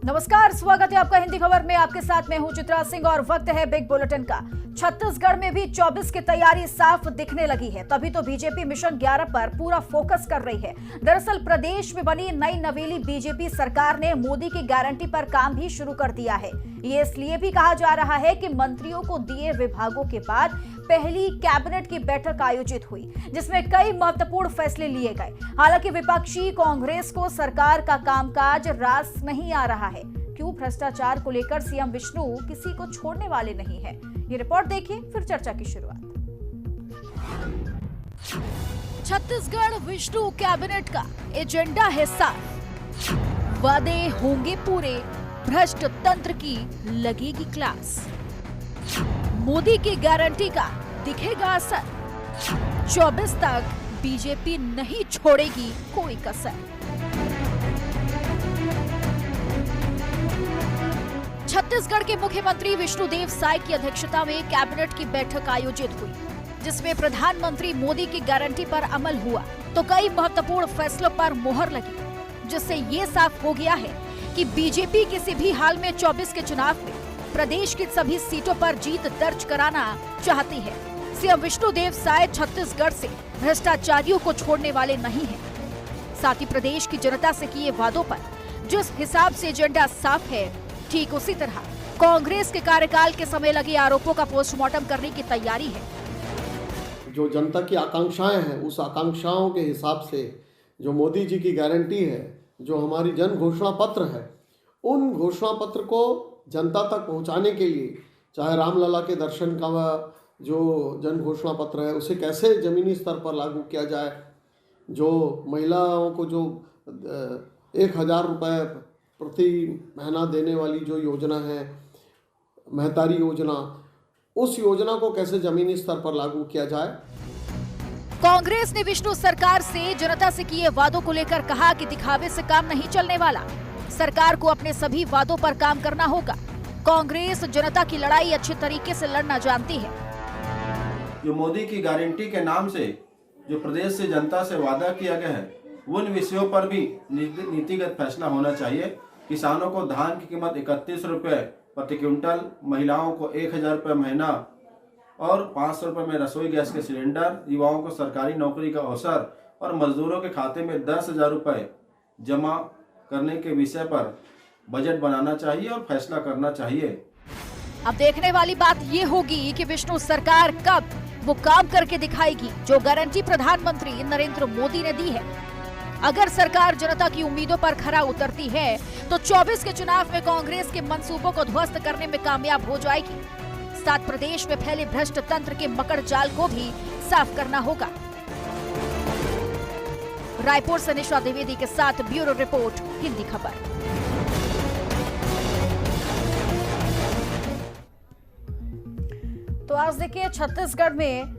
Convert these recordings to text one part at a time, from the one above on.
नमस्कार, स्वागत है आपका हिंदी खबर में। आपके साथ मैं हूं चित्रा सिंह और वक्त है बिग बुलेटिन का। छत्तीसगढ़ में भी 24 की तैयारी साफ दिखने लगी है, तभी तो बीजेपी मिशन 11 पर पूरा फोकस कर रही है। दरअसल प्रदेश में बनी नई नवेली बीजेपी सरकार ने मोदी की गारंटी पर काम भी शुरू कर दिया है। ये इसलिए भी कहा जा रहा है कि मंत्रियों को दिए विभागों के बाद पहली कैबिनेट की बैठक आयोजित हुई, जिसमें कई महत्वपूर्ण फैसले लिए गए। हालांकि विपक्षी कांग्रेस को सरकार का कामकाज रास नहीं आ रहा है। क्यों? भ्रष्टाचार को लेकर सीएम विष्णु किसी को छोड़ने वाले नहीं हैं। ये रिपोर्ट देखिए, फिर चर्चा की शुरुआत। छत्तीसगढ़ विष्णु कैबिनेट का एजेंडा है साफ, वादे होंगे पूरे, भ्रष्ट तंत्र की लगेगी क्लास, मोदी की गारंटी का दिखेगा असर, 24 तक बीजेपी नहीं छोड़ेगी कोई कसर। छत्तीसगढ़ के मुख्यमंत्री विष्णुदेव साय की अध्यक्षता में कैबिनेट की बैठक आयोजित हुई, जिसमें प्रधानमंत्री मोदी की गारंटी पर अमल हुआ तो कई महत्वपूर्ण फैसलों पर मोहर लगी, जिससे ये साफ हो गया है कि बीजेपी किसी भी हाल में 24 के चुनाव में प्रदेश की सभी सीटों पर जीत दर्ज कराना चाहती है। सीएम विष्णुदेव साय छत्तीसगढ़ से भ्रष्टाचारियों को छोड़ने वाले नहीं हैं। साथ ही प्रदेश की जनता से किए वादों पर जिस हिसाब से एजेंडा साफ है, ठीक उसी तरह कांग्रेस के कार्यकाल के समय लगे आरोपों का पोस्टमार्टम करने की तैयारी है। जो जनता की आकांक्षाएं हैं, उस आकांक्षाओं के हिसाब से जो मोदी जी की गारंटी है, जो हमारी जन घोषणा पत्र है, उन घोषणा पत्र को जनता तक पहुंचाने के लिए, चाहे रामलला के दर्शन का जो जन घोषणा पत्र है उसे कैसे जमीनी स्तर पर लागू किया जाए, जो महिलाओं को जो 1000 रुपये प्रति महीना देने वाली जो योजना है, महतारी योजना, उस योजना को कैसे जमीनी स्तर पर लागू किया जाए। कांग्रेस ने विष्णु सरकार से जनता से किए वादों को लेकर कहा कि दिखावे से काम नहीं चलने वाला, सरकार को अपने सभी वादों पर काम करना होगा। कांग्रेस जनता की लड़ाई अच्छे तरीके से लड़ना जानती है। जो मोदी की गारंटी के नाम से जो प्रदेश से जनता से वादा किया गया है, उन विषयों पर भी नीतिगत फैसला होना चाहिए। किसानों को धान की कीमत 31 रुपये प्रति क्विंटल, महिलाओं को 1000 रुपये महीना और 500 रुपये में रसोई गैस के सिलेंडर, युवाओं को सरकारी नौकरी का अवसर और मजदूरों के खाते में 10,000 रुपये जमा करने के विषय पर बजट बनाना चाहिए और फैसला करना चाहिए। अब देखने वाली बात ये होगी कि विष्णु सरकार कब वो काम करके दिखाएगी जो गारंटी प्रधानमंत्री नरेंद्र मोदी ने दी है। अगर सरकार जनता की उम्मीदों पर खरा उतरती है तो 24 के चुनाव में कांग्रेस के मंसूबों को ध्वस्त करने में कामयाब हो जाएगी। साथ प्रदेश में फैले भ्रष्ट तंत्र के मकड़ जाल को भी साफ करना होगा। रायपुर से निशा द्विवेदी के साथ ब्यूरो रिपोर्ट, हिंदी खबर। तो आज देखिए, छत्तीसगढ़ में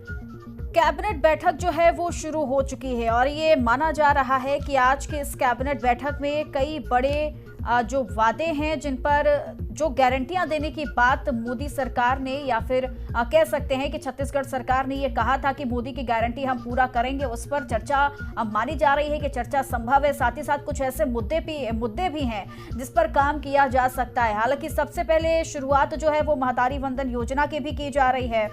कैबिनेट बैठक जो है वो शुरू हो चुकी है और ये माना जा रहा है कि आज के इस कैबिनेट बैठक में कई बड़े जो वादे हैं, जिन पर जो गारंटियां देने की बात मोदी सरकार ने, या फिर कह सकते हैं कि छत्तीसगढ़ सरकार ने ये कहा था कि मोदी की गारंटी हम पूरा करेंगे, उस पर चर्चा मानी जा रही है कि चर्चा संभव है। साथ ही साथ कुछ ऐसे मुद्दे भी हैं जिस पर काम किया जा सकता है। हालांकि सबसे पहले शुरुआत जो है वो महतारी वंदन योजना की भी की जा रही है।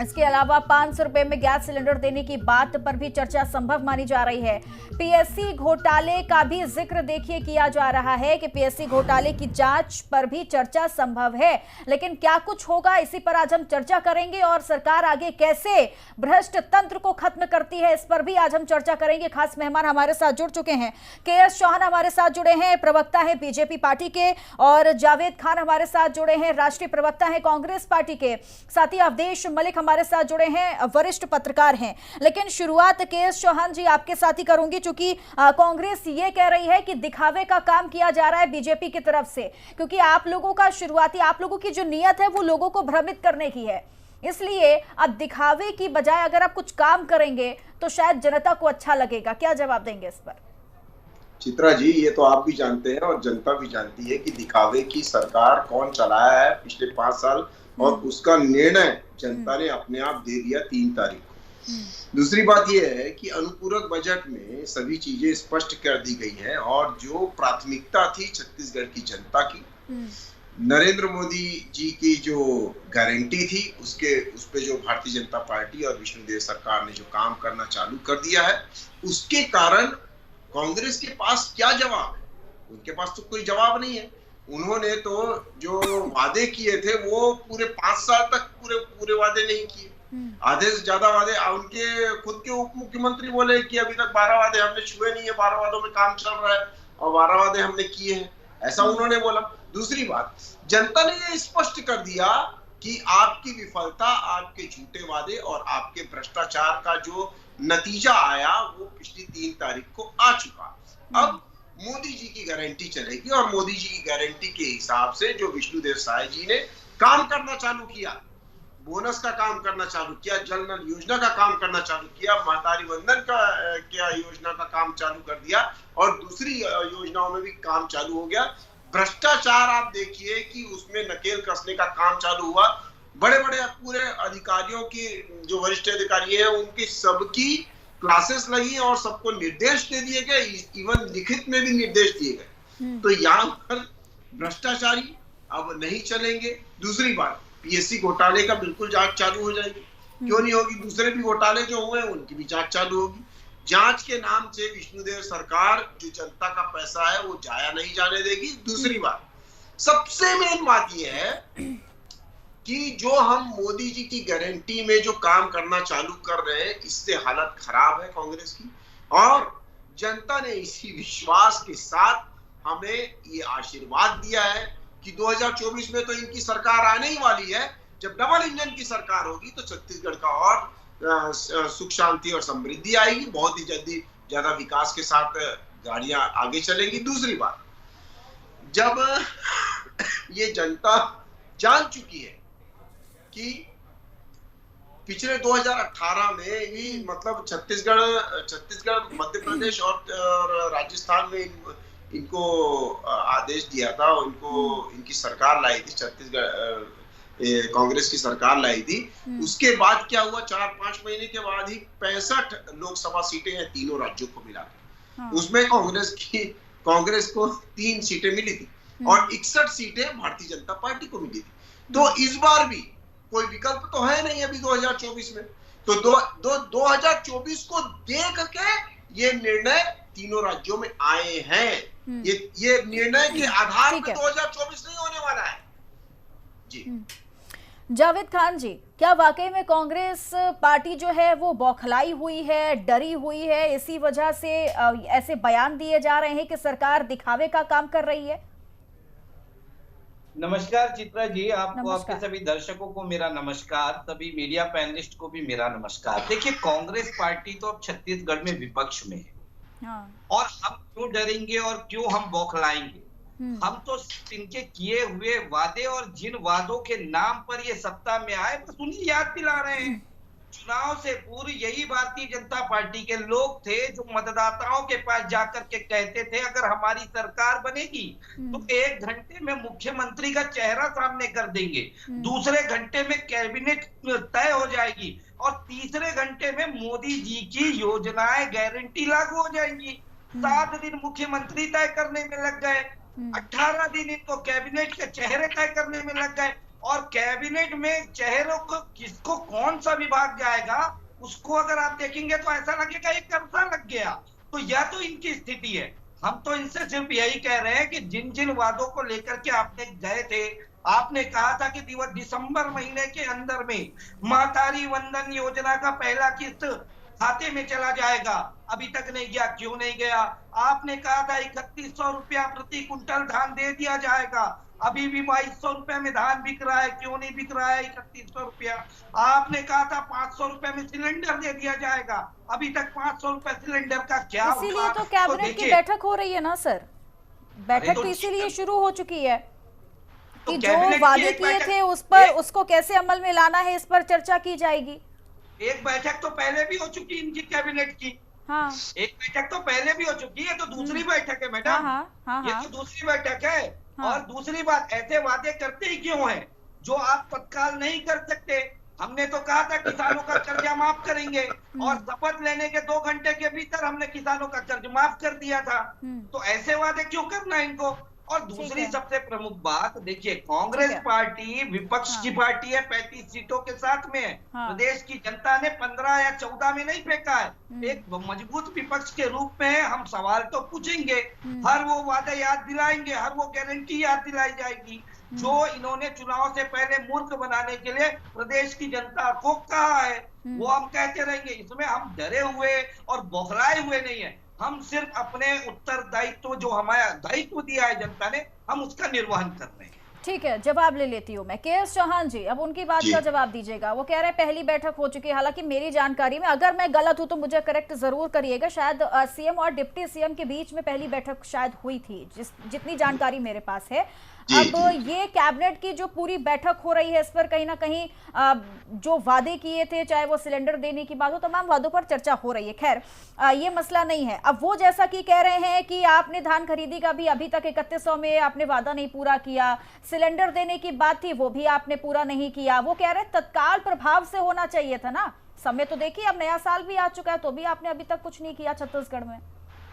इसके अलावा 500 रुपए में गैस सिलेंडर देने की बात पर भी चर्चा संभव मानी जा रही है। पीएससी घोटाले का भी जिक्र देखिए किया जा रहा है कि पीएससी घोटाले की जांच पर भी चर्चा संभव है। लेकिन क्या कुछ होगा, इसी पर आज हम चर्चा करेंगे और सरकार आगे कैसे भ्रष्ट तंत्र को खत्म करती है, इस पर भी आज हम चर्चा करेंगे। खास मेहमान हमारे साथ जुड़ चुके हैं। के.एस. चौहान हमारे साथ जुड़े हैं, प्रवक्ता है बीजेपी पार्टी के, और जावेद खान हमारे साथ जुड़े हैं, राष्ट्रीय प्रवक्ता है कांग्रेस पार्टी के। साथ ही अवधेश मलिक हमारे साथ जुड़े हैं, वरिष्ठ पत्रकार हैं। लेकिन शुरुआत के.एस. चौहान जी आपके साथ ही करूंगी, क्योंकि कांग्रेस ये कह रही है कि दिखावे का काम किया जा रहा है बीजेपी की तरफ से, क्योंकि आप लोगों की जो नियत है वो लोगों को भ्रमित करने की है। इसलिए अब दिखावे की बजाय अगर आप कुछ काम करेंगे तो शायद जनता को अच्छा लगेगा। क्या जवाब देंगे इस पर? चित्रा जी, ये तो आप भी जानते हैं और जनता भी जानती है कि दिखावे की सरकार कौन चलाया है पिछले 5 साल, और उसका निर्णय जनता ने अपने आप दे दिया 3 तारीख को। दूसरी बात यह है कि अनुपूरक बजट में सभी चीजें स्पष्ट कर दी गई हैं और जो प्राथमिकता थी छत्तीसगढ़ की जनता की, नरेंद्र मोदी जी की जो गारंटी थी उस पे जो भारतीय जनता पार्टी और विष्णुदेव सरकार ने जो काम करना चालू कर दिया है, उसके कारण कांग्रेस के पास क्या जवाब है? उनके पास तो कोई जवाब नहीं है। उन्होंने तो जो वादे किए थे वो पूरे 5 साल तक पूरे वादे नहीं किए। आधे से ज्यादा वादे उनके खुद के उप मुख्यमंत्री बोले कि अभी तक 12 वादे हमने छुए नहीं है, 12 वादों में काम चल रहा है और 12 वादे हमने किए हैं, ऐसा उन्होंने बोला। दूसरी बात, जनता ने ये स्पष्ट कर दिया कि आपकी विफलता, आपके झूठे वादे और आपके भ्रष्टाचार का जो नतीजा आया वो पिछली 3 तारीख को आ चुका। अब मोदी जी की गारंटी चलेगी और मोदी जी की गारंटी के हिसाब से जो विष्णुदेव साय जी ने काम करना चालू किया, बोनस का काम करना चालू किया, जल नल योजना का काम करना चालू किया, महतारी वंदन का योजना का काम चालू कर दिया और दूसरी योजनाओं में भी काम चालू हो गया। भ्रष्टाचार आप देखिए कि उसमें नकेल कसने का काम चालू हुआ। बड़े बड़े पूरे अधिकारियों की जो वरिष्ठ अधिकारी हैं उनकी सबकी क्लासेस लगी और सबको निर्देश दे दिए गए, इवन लिखित में भी निर्देश दिए गए। तो यहाँ पर भ्रष्टाचारी अब नहीं चलेंगे। दूसरी बात, पीएससी घोटाले का बिल्कुल जांच चालू हो जाएगी, क्यों नहीं होगी? दूसरे भी घोटाले जो हुए उनकी भी जांच चालू होगी। जांच के नाम से विष्णुदेव सरकार जो जनता का पैसा है वो जाया नहीं जाने देगी। दूसरी बात, सबसे मेन बात यह है कि जो हम मोदी जी की गारंटी में जो काम करना चालू कर रहे हैं, इससे हालत खराब है कांग्रेस की और जनता ने इसी विश्वास के साथ हमें ये आशीर्वाद दिया है कि 2024 में तो इनकी सरकार आने ही वाली है। जब डबल इंजन की सरकार होगी तो छत्तीसगढ़ का और सुख शांति और समृद्धि आएगी, बहुत ही जल्दी ज्यादा विकास के साथ गाड़ियां आगे चलेंगी। दूसरी बात, जब ये जनता जान चुकी है कि पिछले 2018 में ही मतलब छत्तीसगढ़ मध्य प्रदेश और राजस्थान में इनको आदेश दिया था और इनकी सरकार लाई थी, छत्तीसगढ़ कांग्रेस की सरकार लाई थी। उसके बाद क्या हुआ, 4-5 महीने के बाद ही 65 लोकसभा सीटें हैं तीनों राज्यों को मिला के। उसमें कांग्रेस को 3 सीटें मिली थी और 61 सीटें भारतीय जनता पार्टी को मिली थी। तो इस बार भी कोई विकल्प तो है नहीं अभी 2024 में, तो 2024 को देख के ये निर्णय तीनों राज्यों में आए हैं। ये निर्णय के आधार पर 2024 नहीं होने वाला है। जी जावेद खान जी, क्या वाकई में कांग्रेस पार्टी जो है वो बौखलाई हुई है, डरी हुई है, इसी वजह से ऐसे बयान दिए जा रहे हैं कि सरकार दिखावे का काम कर रही है? नमस्कार चित्रा जी, आपको, आपके सभी दर्शकों को मेरा नमस्कार, सभी मीडिया पैनलिस्ट को भी मेरा नमस्कार। देखिए, कांग्रेस पार्टी तो अब छत्तीसगढ़ में विपक्ष में है और हम क्यों डरेंगे और क्यों हम बौखलाएंगे? हम तो इनके किए हुए वादे और जिन वादों के नाम पर ये सत्ता में आए बस उन्हें याद दिला रहे हैं। चुनाव से पूर्व यही भारतीय जनता पार्टी के लोग थे जो मतदाताओं के पास जाकर के कहते थे अगर हमारी सरकार बनेगी तो 1 घंटे में मुख्यमंत्री का चेहरा सामने कर देंगे, दूसरे घंटे में कैबिनेट तय हो जाएगी और तीसरे घंटे में मोदी जी की योजनाएं गारंटी लागू हो जाएंगी। 7 दिन मुख्यमंत्री तय करने में लग गए, 18 दिन इनको कैबिनेट के चेहरे तय करने में लग गए और कैबिनेट में चेहरों को किसको कौन सा विभाग जाएगा उसको अगर आप देखेंगे तो ऐसा लगेगा एक कर्सा लग गया। तो यह तो इनकी स्थिति है। हम तो इनसे सिर्फ यही कह रहे हैं कि जिन जिन वादों को लेकर के आपने गए थे, आपने कहा था कि दिसंबर महीने के अंदर में महतारी वंदन योजना का पहला किस्त खाते में चला जाएगा, अभी तक नहीं गया। क्यों नहीं गया? आपने कहा था 3100 रुपया प्रति कुंटल धान दे दिया जाएगा, अभी भी 2200 रुपए में धान बिक रहा है। क्यों नहीं बिक रहा है 3100 रुपया? आपने कहा था 500 रुपए में सिलेंडर दे दिया जाएगा, अभी तक 500 रुपए सिलेंडर का क्या हुआ? इसीलिए तो कैबिनेट की बैठक हो रही है ना सर, बैठक तो इसीलिए शुरू हो चुकी है कि जो वादे किए थे उस पर उसको कैसे अमल में लाना है, इस पर चर्चा की जाएगी। एक बैठक तो पहले भी हो चुकी इनकी कैबिनेट की। हाँ, एक बैठक तो पहले भी हो चुकी है, तो दूसरी बैठक है मैडम। ये तो दूसरी बैठक है। और दूसरी बात, ऐसे वादे करते ही क्यों हैं जो आप तत्काल नहीं कर सकते? हमने तो कहा था किसानों का कर्जा माफ करेंगे और शपथ लेने के 2 घंटे के भीतर हमने किसानों का कर्ज माफ कर दिया था। तो ऐसे वादे क्यों करना इनको। और दूसरी सबसे प्रमुख बात देखिए, कांग्रेस पार्टी विपक्ष की पार्टी है, 35 सीटों के साथ में है। प्रदेश की जनता ने 15 या 14 में नहीं फेंका है। एक मजबूत विपक्ष के रूप में है, हम सवाल तो पूछेंगे, हर वो वादे याद दिलाएंगे, हर वो गारंटी याद दिलाई जाएगी जो इन्होंने चुनाव से पहले मूर्ख बनाने के लिए प्रदेश की जनता को कहा है, वो हम कहते रहेंगे। इसमें हम डरे हुए और बौखलाए हुए नहीं है, हम सिर्फ अपने उत्तरदायित्व जो हमारा दायित्व दिया है जनता ने, हम उसका निर्वहन कर रहे हैं। ठीक है, जवाब ले लेती हूँ मैं। के.एस. चौहान जी, अब उनकी बात का जवाब दीजिएगा। वो कह रहे हैं पहली बैठक हो चुकी है, हालांकि मेरी जानकारी में, अगर मैं गलत हूं तो मुझे करेक्ट जरूर करिएगा, शायद सीएम और डिप्टी सीएम के बीच में पहली बैठक शायद हुई थी, जितनी जानकारी मेरे पास है। अब ये कैबिनेट की जो पूरी बैठक हो रही है, इस पर कहीं ना कहीं जो वादे किए थे, चाहे वो सिलेंडर देने की बात हो, तमाम वादों पर चर्चा हो रही है। खैर, ये मसला नहीं है। अब वो जैसा कि कह रहे हैं कि आपने धान खरीदी का भी अभी तक 3100 में आपने वादा नहीं पूरा किया, सिलेंडर देने की बात थी वो भी आपने पूरा नहीं किया। वो कह रहे हैं तत्काल प्रभाव से होना चाहिए था ना। समय तो देखिए, अब नया साल भी आ चुका है, तो भी आपने अभी तक कुछ नहीं किया छत्तीसगढ़ में।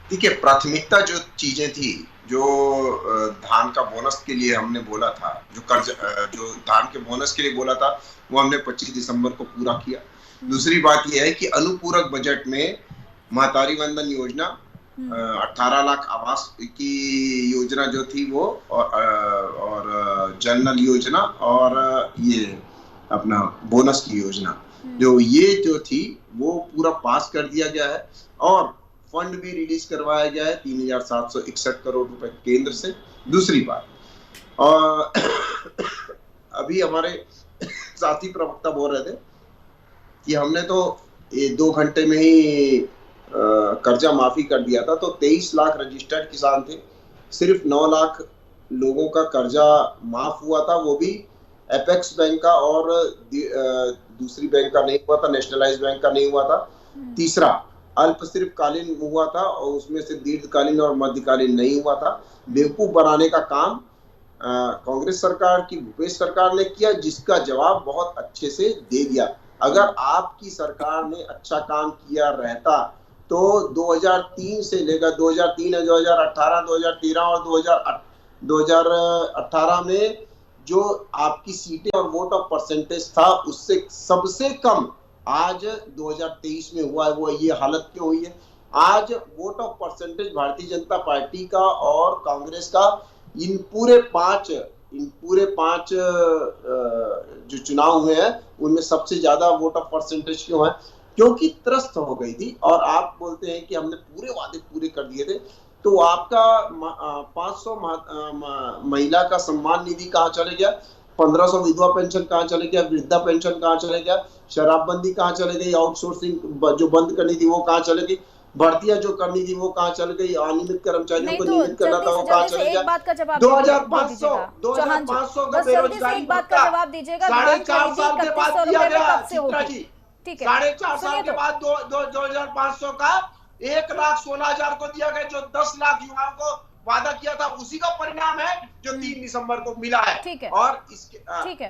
देखिए, प्राथमिकता जो चीजें थी, जो धान का बोनस के लिए हमने बोला था, जो धान के बोनस के लिए बोला था, वो हमने 25 दिसंबर को पूरा किया। दूसरी बात यह है कि अनुपूरक बजट में महतारी वंदन योजना, 18 लाख आवास की योजना जो थी वो, और जल नल योजना, और ये अपना बोनस की योजना, ये जो थी वो पूरा पास कर दिया गया है। और फंड भी रिलीज करवाया गया है 3761 करोड़ रुपए केंद्र से। दूसरी बात, और अभी हमारे साथी प्रवक्ता बोल रहे थे कि हमने तो ये 2 घंटे में ही कर्जा माफी कर दिया था, तो 23 लाख रजिस्टर्ड किसान थे, सिर्फ 9 लाख लोगों का कर्जा माफ हुआ था, वो भी एपेक्स बैंक का और दूसरी बैंक का नहीं हुआ था, नेशनलाइज बैंक का नहीं हुआ था। तीसरा, अल्प सिर्फ कालीन हुआ था और उसमें से दीर्घकालीन और मध्यकालीन नहीं हुआ था। बेवकूफ बनाने का काम कांग्रेस सरकार की, भूपेश सरकार ने किया, जिसका जवाब बहुत अच्छे से दे दिया। अगर आपकी सरकार ने अच्छा काम किया रहता तो 2003 से लेकर 2003, 2018, 2013 और 2018 में जो आपकी सीटें और वोट ऑफ परसेंटेज था, उससे सबसे कम आज 2023 में हुआ है। वो ये हालत क्यों हुई है? आज vote of percentage Bharatiya Janata party का और कांग्रेस का इन पूरे पांच जो चुनाव हुए हैं उनमें सबसे ज्यादा वोट ऑफ परसेंटेज क्यों है? क्योंकि त्रस्त हो गई थी। और आप बोलते हैं कि हमने पूरे वादे पूरे कर दिए थे, तो आपका 500 महिला का सम्मान निधि कहाँ चले गया? 1500 विधवा पेंशन कहाँ चले गया? वृद्धा पेंशन कहाँ चले गया? शराबबंदी कहाँ चले गई? आउटसोर्सिंग जो बंद करनी थी वो कहाँ चले गई? भर्तियां जो करनी थी वो कहाँ चल गई? अनियमित कर्मचारियों को नियमित करना था वो कहाँ चल गया? 2500 का बेरोजगारी भत्ता 4.5 साल के बाद दिया गया। चित्रा जी, 4.5 साल के बाद 2500 का 1,16,000 को दिया गया, जो 10 लाख युवाओं को वादा किया था, उसी का परिणाम है जो 3 दिसंबर को मिला है। ठीक है, और इसके ठीक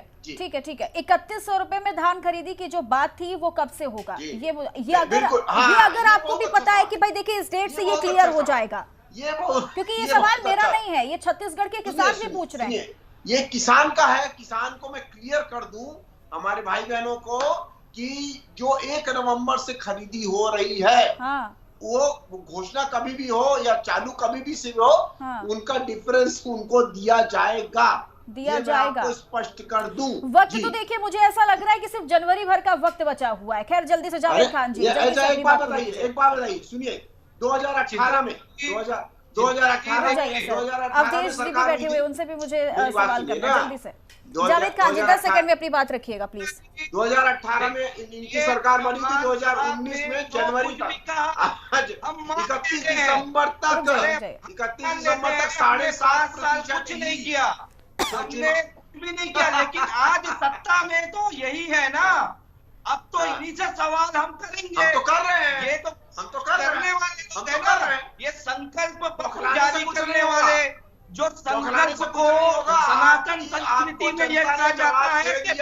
है 3100 रुपए में धान खरीदी की जो बात थी वो कब से होगा? ये अगर आपको भी पता है कि भाई देखिए इस डेट से ये क्लियर हो जाएगा, क्योंकि ये सवाल मेरा नहीं है, ये छत्तीसगढ़ के किसान भी पूछ रहे हैं। ये किसान का है। किसान को मैं क्लियर कर दूं हमारे भाई बहनों को कि जो 1 नवंबर से खरीदी हो रही है, वो घोषणा कभी भी हो या चालू कभी भी से हो, उनका डिफरेंस उनको दिया जाएगा। आपको स्पष्ट कर दूं। वक्त तो देखिए मुझे ऐसा लग रहा है कि सिर्फ जनवरी भर का वक्त बचा हुआ है। खैर जल्दी से जावेद खान जी, एक बात बताइए, सुनिए, 2018 में 2018 अवधेश जी भी बैठे हुए, उनसे भी मुझे सवाल करना है। जल्दी से जावेद खान जी 10 सेकंड में अपनी बात रखिएगा प्लीज। 2018 में इनकी सरकार बनी थी, 2019 में जनवरी तक, आज 31 दिसंबर तक 7.5% कुछ नहीं किया, हमने कुछ भी नहीं किया। लेकिन आज सत्ता में तो यही है ना, अब तो इन्हीं से सवाल हम करेंगे। हम तो कर रहे हैं, ये तो हम तो करने वाले लोग हैं ना, ये संकल्प पत्र जारी करने वाले जो संघर्ष को सनातन संस्कृति में ये कहा जाता है कि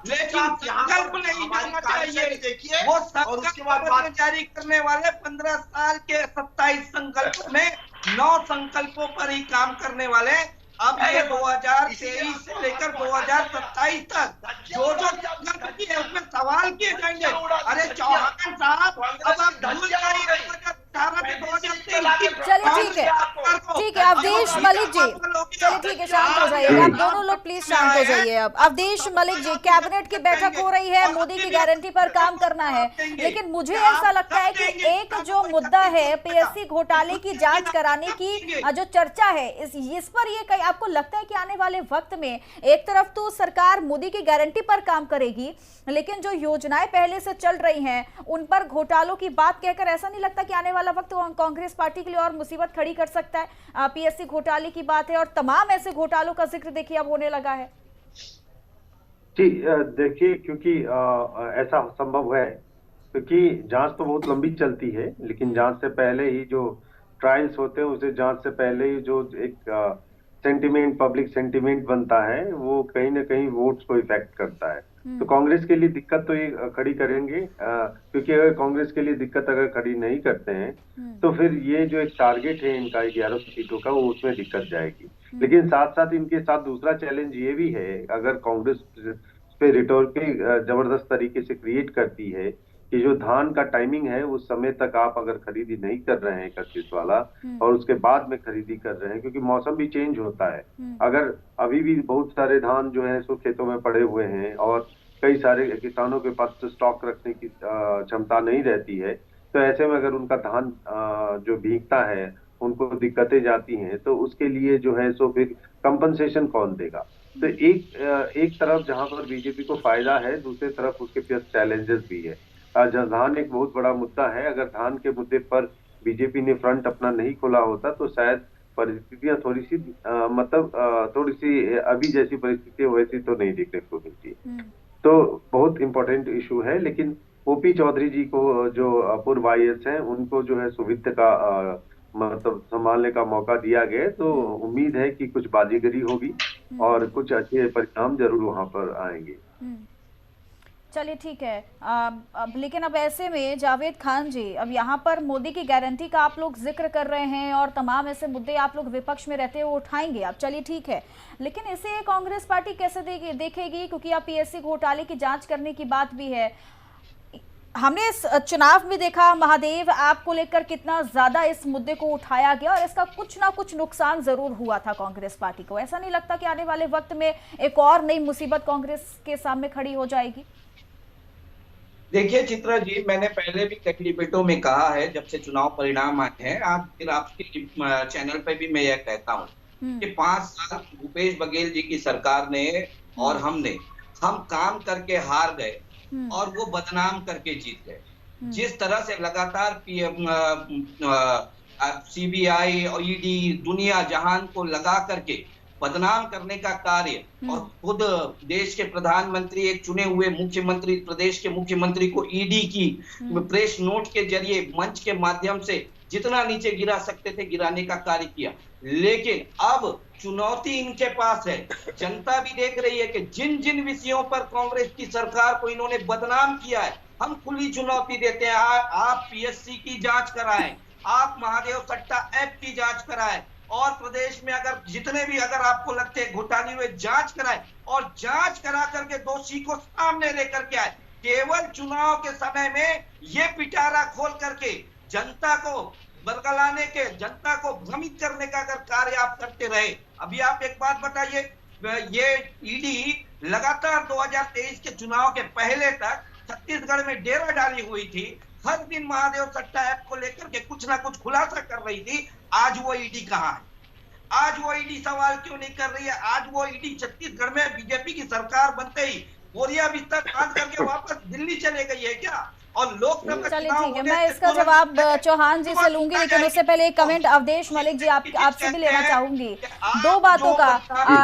लेकिन संकल्प नहीं जाना चाहिए। वो संकल्प जारी करने वाले 15 साल के 27 संकल्प में 9 संकल्पों पर ही काम करने वाले अब ये 2023 से लेकर 2027 तक जो संकल्प किए उसमें सवाल किए जाएंगे। अरे चौहान साहब अब आप भूल जाइए। चलिए ठीक है अवधेश मलिक जी, चलिए ठीक है, शांत हो जाइए आप दोनों लोग, प्लीज शांत हो जाइए। अब अवधेश मलिक जी, कैबिनेट की बैठक हो रही है, मोदी की गारंटी पर काम करना है, लेकिन मुझे ऐसा लगता है कि एक जो मुद्दा है पीएससी घोटाले की जांच कराने की जो चर्चा है, इस पर ये कहीं आपको लगता है कि आने वाले वक्त में एक तरफ तो सरकार मोदी की गारंटी पर काम करेगी, लेकिन जो योजनाएं पहले से चल रही हैं उन पर घोटालों की बात कहकर ऐसा नहीं लगता कि आने वाला वक्त कांग्रेस पार्टी के लिए और मुसीबत खड़ी कर सकता है? पीएससी घोटाले की बात है और तमाम ऐसे घोटालों का जिक्र देखिए अब होने लगा है। जी देखिए, क्योंकि ऐसा संभव है क्योंकि जांच तो बहुत लंबी चलती है, लेकिन जांच से पहले ही जो ट्रायल्स होते हैं उसे जांच से पहले ही जो एक सेंटिमेंट, पब्लिक सेंटिमेंट बनता है वो कहीं ना कहीं वोट्स को इफेक्ट करता है। तो कांग्रेस के लिए दिक्कत तो ये खड़ी करेंगे, क्योंकि अगर कांग्रेस के लिए दिक्कत अगर खड़ी नहीं करते हैं तो फिर ये जो एक टारगेट है इनका 11 सीटों का, वो उसमें दिक्कत जाएगी। लेकिन साथ साथ इनके साथ दूसरा चैलेंज ये भी है, अगर कांग्रेस पे रिटोरिकल जबरदस्त तरीके से क्रिएट करती है कि जो धान का टाइमिंग है उस समय तक आप अगर खरीदी नहीं कर रहे हैं 31 वाला और उसके बाद में खरीदी कर रहे हैं, क्योंकि मौसम भी चेंज होता है, अगर अभी भी बहुत सारे धान जो है सो खेतों में पड़े हुए हैं और कई सारे किसानों के पास तो स्टॉक रखने की क्षमता नहीं रहती है, तो ऐसे में अगर उनका धान जो भीगता है उनको दिक्कतें जाती हैं, तो उसके लिए जो है सो फिर कंपनसेशन कौन देगा? तो एक तरफ जहां पर बीजेपी को फायदा है, दूसरी तरफ उसके पास चैलेंजेस भी है। धान एक बहुत बड़ा मुद्दा है, अगर धान के मुद्दे पर बीजेपी ने फ्रंट अपना नहीं खोला होता तो शायद परिस्थितियां थोड़ी सी अभी जैसी परिस्थितियां वैसी तो नहीं देखने को मिलती। तो बहुत इंपॉर्टेंट इशू है, लेकिन ओपी चौधरी जी को जो पूर्व IAS हैं उनको जो है सुविध का मतलब संभालने का मौका दिया गया, तो उम्मीद है कि कुछ बाजीगरी होगी और कुछ अच्छे परिणाम जरूर वहां पर आएंगे। चलिए ठीक है। लेकिन अब ऐसे में जावेद खान जी, अब यहाँ पर मोदी की गारंटी का आप लोग जिक्र कर रहे हैं और तमाम ऐसे मुद्दे आप लोग विपक्ष में रहते हुए उठाएंगे, अब चलिए ठीक है, लेकिन इसे कांग्रेस पार्टी कैसे देखेगी? क्योंकि अब पीएससी घोटाले की जांच करने की बात भी है। हमने इस चुनाव में देखा महादेव आपको लेकर कितना ज्यादा इस मुद्दे को उठाया गया और इसका कुछ ना कुछ नुकसान जरूर हुआ था कांग्रेस पार्टी को। ऐसा नहीं लगता कि आने वाले वक्त में एक और नई मुसीबत कांग्रेस के सामने खड़ी हो जाएगी? देखिए चित्रा जी, मैंने पहले भी कई डिबेटों में कहा है जब से चुनाव परिणाम आए हैं, आज फिर आपके चैनल पे भी मैं यह कहता हूँ कि 5 साल भूपेश बघेल जी की सरकार ने और हम काम करके हार गए और वो बदनाम करके जीत गए। जिस तरह से लगातार CBI और ED दुनिया जहान को लगा करके बदनाम करने का कार्य और खुद देश के प्रधानमंत्री एक चुने हुए मुख्यमंत्री, प्रदेश के मुख्यमंत्री को ED की प्रेस नोट के जरिए मंच के माध्यम से जितना नीचे गिरा सकते थे गिराने का कार्य किया। लेकिन अब चुनौती इनके पास है, जनता भी देख रही है कि जिन जिन विषयों पर कांग्रेस की सरकार को इन्होंने बदनाम किया है, हम खुली चुनौती देते हैं। आप PSC की जांच कराएं, आप महादेव सट्टा ऐप की जांच कराएं और प्रदेश में अगर जितने भी अगर आपको लगते हैं घोटाले हुए जांच कराएं और जांच करा करके दोषी को सामने लेकर के आए। केवल चुनाव के समय में ये पिटारा खोल करके जनता को बरगलाने के, जनता को भ्रमित करने का अगर कार्य आप करते रहे। अभी आप एक बात बताइए, ये ED लगातार 2023 के चुनाव के पहले तक छत्तीसगढ़ में डेरा डाली हुई थी, हर दिन महादेव सट्टा ऐप को लेकर के कुछ ना कुछ खुलासा कर रही थी। आज वो ED कहाँ है? आज वो ED सवाल क्यों नहीं कर रही है? आज वो ED छत्तीसगढ़ में बीजेपी की सरकार बनते ही बोरिया बिस्तर बांध करके वापस दिल्ली चले गई है क्या? और लोकसभा चलिए चुनाव ठीक है, होने मैं से इसका तुरंत जवाब पहले चौहान जी से लूंगी, लेकिन उससे पहले एक कमेंट अवधेश मलिक जी आपसे भी लेना चाहूंगी दो बातों का।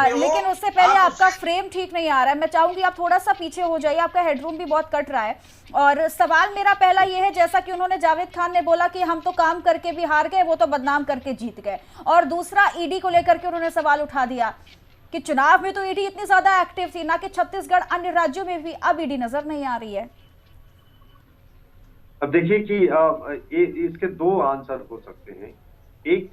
लेकिन उससे पहले आपका फ्रेम ठीक नहीं आ रहा है, मैं चाहूंगी आप थोड़ा सा पीछे हो जाइए, आपका हेडरूम भी बहुत कट रहा है। और सवाल मेरा पहला ये है, जैसा कि उन्होंने जावेद खान ने बोला कि हम तो काम करके भी हार गए, वो तो बदनाम करके जीत गए, और दूसरा ईडी को लेकर के उन्होंने सवाल उठा दिया कि चुनाव में तो ईडी इतनी ज्यादा एक्टिव थी ना कि छत्तीसगढ़ अन्य राज्यों में भी अब ईडी नजर नहीं आ रही है। अब देखिए कि इसके दो आंसर हो सकते हैं। एक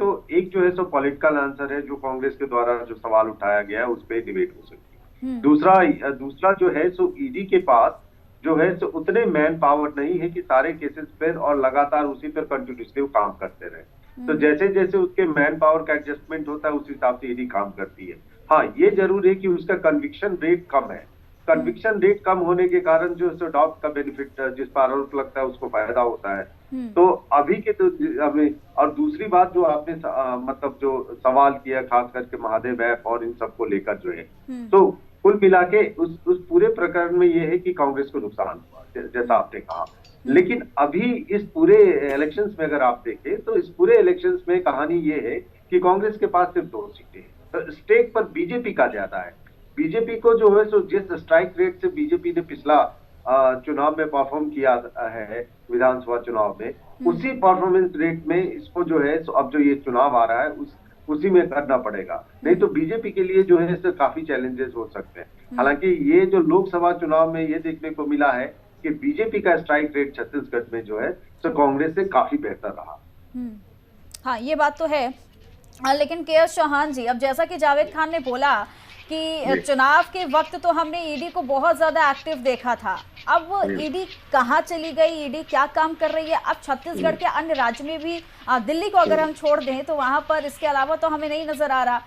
जो है सो पॉलिटिकल आंसर है, जो कांग्रेस के द्वारा जो सवाल उठाया गया है उस पर डिबेट हो सकती है। दूसरा जो है सो ईडी के पास जो है सो उतने मैन पावर नहीं है कि सारे केसेस पर और लगातार उसी पर कंटिन्यूसली काम करते रहे। तो जैसे जैसे उसके मैन पावर का एडजस्टमेंट होता है उस हिसाब से ईडी काम करती है। हाँ, ये जरूर है कि उसका कन्विक्शन रेट कम है। कन्विक्शन रेट कम होने के कारण जो है डाउट का बेनिफिट जिस पर आरोप लगता है उसको फायदा होता है। तो अभी के तो और दूसरी बात जो आपने मतलब जो सवाल किया खास करके महादेव ऐप और इन सबको लेकर जो है, तो कुल मिला के उस पूरे प्रकरण में ये है कि कांग्रेस को नुकसान हुआ जैसा आपने कहा। लेकिन अभी इस पूरे इलेक्शंस में अगर आप देखें तो इस पूरे इलेक्शंस में कहानी ये है कि कांग्रेस के पास सिर्फ 2 सीटें हैं, तो स्टेक पर बीजेपी का ज्यादा है। बीजेपी को जो है सो जिस स्ट्राइक रेट से बीजेपी ने पिछला चुनाव में परफॉर्म किया है विधानसभा चुनाव में, उसी परफॉर्मेंस रेट में इसको जो है सो अब जो ये चुनाव आ रहा है उसी में करना पड़ेगा, नहीं तो बीजेपी के लिए जो है इससे काफी चैलेंजेस हो सकते हैं। हालांकि ये जो लोकसभा चुनाव में ये देखने को मिला है कि बीजेपी का स्ट्राइक रेट छत्तीसगढ़ में जो है तो कांग्रेस से काफी बेहतर रहा। हाँ, ये बात तो है। लेकिन के.एस. चौहान जी, अब जैसा कि जावेद खान ने बोला कि चुनाव के वक्त तो हमने ईडी को बहुत ज्यादा एक्टिव देखा था, अब ईडी कहाँ चली गई, ईडी क्या काम कर रही है? अब छत्तीसगढ़ के अन्य राज्य में भी, दिल्ली को अगर हम छोड़ दें तो वहां पर इसके अलावा तो हमें नहीं नजर आ रहा।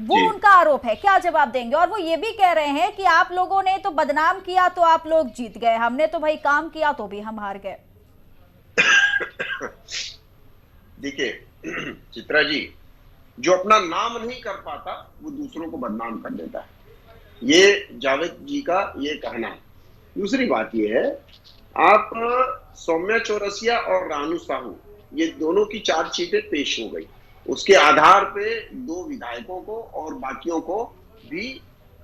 वो उनका आरोप है, क्या जवाब देंगे? और वो ये भी कह रहे हैं कि आप लोगों ने तो बदनाम किया तो आप लोग जीत गए, हमने तो भाई काम किया तो भी हम हार गए। देखिए चित्रा जी, जो अपना नाम नहीं कर पाता वो दूसरों को बदनाम कर देता है, ये जावेद जी का ये कहना है। दूसरी बात ये है, आप सौम्या चौरसिया और रानू साहू ये दोनों की चार्जशीटें पेश हो गई, उसके आधार पे 2 विधायकों को और बाकियों को भी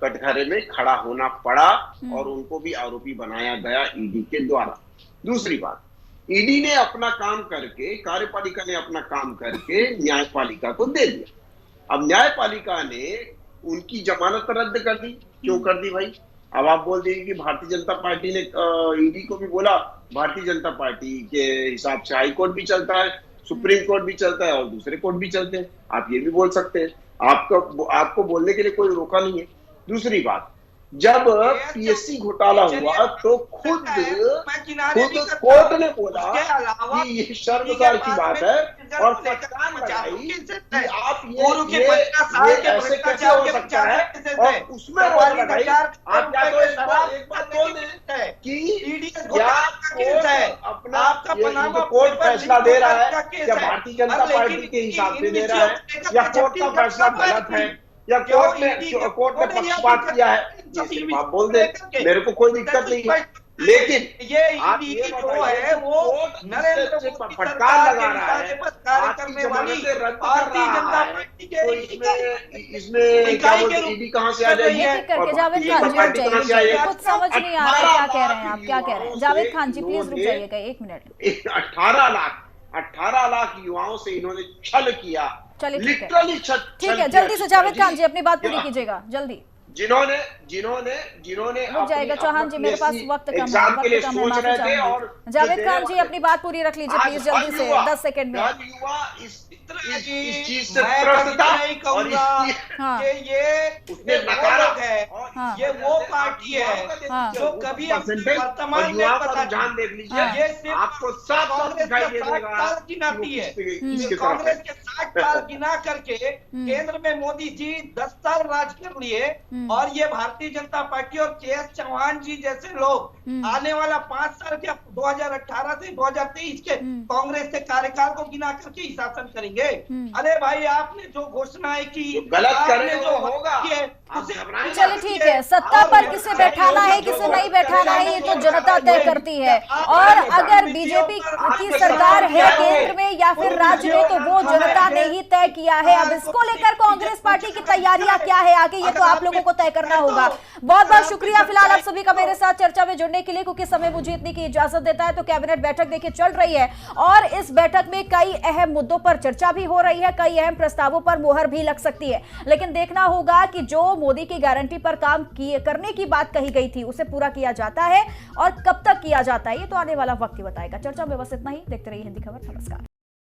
कटघरे में खड़ा होना पड़ा और उनको भी आरोपी बनाया गया ईडी के द्वारा। दूसरी बात, ईडी ने अपना काम करके, कार्यपालिका ने अपना काम करके न्यायपालिका को दे दिया। अब न्यायपालिका ने उनकी जमानत रद्द कर दी। क्यों कर दी भाई? अब आप बोल देंगे कि भारतीय जनता पार्टी ने ईडी को भी बोला, भारतीय जनता पार्टी के हिसाब से हाई कोर्ट भी चलता है, सुप्रीम कोर्ट भी चलता है और दूसरे कोर्ट भी चलते हैं, आप ये भी बोल सकते हैं, आपको बोलने के लिए कोई रोका नहीं है। दूसरी बात, जब पीएससी घोटाला हुआ तो खुद कोर्ट ने बोला कि ये शर्मसार की बात है और फटकार लगाई कि आप ये ऐसे कैसे हो सकता है, और उसमें रोक लगाई। आप या तो एक बात बोल दें कि या अपना ये जो कोर्ट फैसला दे रहा है या भारतीय जनता पार्टी के हिसाब से दे रहा है, या कोर्ट का फैसला गलत है, या कोर्ट ने पक्षपात किया है, ये सिर्फ आप बोल दे, मेरे को कोई दिक्कत नहीं है। लेकिन ये ईडी जो है वो नरेंद्र मोदी फटकार लगा रहा है, करने वाली भारतीय जनता पार्टी के इसमें क्या बोलते, ईडी कहाँ से आ जाएगी और जावेद खान जी रुक जाइए, कुछ समझ नहीं आ रहा है क्या कह रहे हैं आप, क्या कह रहे हैं? जावेद खान जी प्लीज रुक जाइएगा 1 मिनट। 18 लाख युवाओं से इन्होंने छल किया, लिटरली ठीक है। जल्दी से जावेद खान जी अपनी बात पूरी कीजिएगा, जल्दी। जिन्होंने रुक जाएगा चौहान जी, मेरे पास वक्त कम है, माफी चाहूंगी। जावेद खान जी अपनी बात पूरी रख लीजिए प्लीज, जल्दी से 10 सेकंड में। इस चीज से त्रस्त था और ये वो पार्टी है जो कभी वर्तमान में पता ध्यान देख लीजिए, आपको साफ दिखाई दे देगा की नाटी है। कांग्रेस के 60 साल गिना करके केंद्र में मोदी जी 10 साल राज कर लिए, और ये भारतीय जनता पार्टी और के.एस. चौहान जी जैसे लोग आने वाला 5 साल के 2018 से 2023 के कांग्रेस के कार्यकाल को गिना करके ही शासन करेंगे। अरे भाई, आपने जो घोषणाएं की, गलत आपने करे जो होगा, चलिए ठीक है, सत्ता पर किसे बैठाना है किसे नहीं बैठाना है ये तो जनता तय करती है। और अगर बीजेपी की सरकार है केंद्र में या फिर राज्य में तो वो जनता ने ही तय किया है। अब इसको लेकर कांग्रेस पार्टी की तैयारियां क्या है आगे, ये तो आप लोगों को तय करना होगा। बहुत बहुत शुक्रिया फिलहाल आप सभी का मेरे साथ चर्चा में जुड़ने के लिए, क्योंकि समय मुझे इतनी की इजाजत देता है। तो कैबिनेट बैठक देखिए चल रही है और इस बैठक में कई अहम मुद्दों पर चर्चा भी हो रही है, कई अहम प्रस्तावों पर मोहर भी लग सकती है। लेकिन देखना होगा कि जो मोदी की गारंटी पर काम करने की बात कही गई थी उसे पूरा किया जाता है और कब तक किया जाता है, ये तो आने वाला वक्त ही बताएगा। चर्चा में बस इतना ही। देखते रहिए हिंदी खबर। नमस्कार।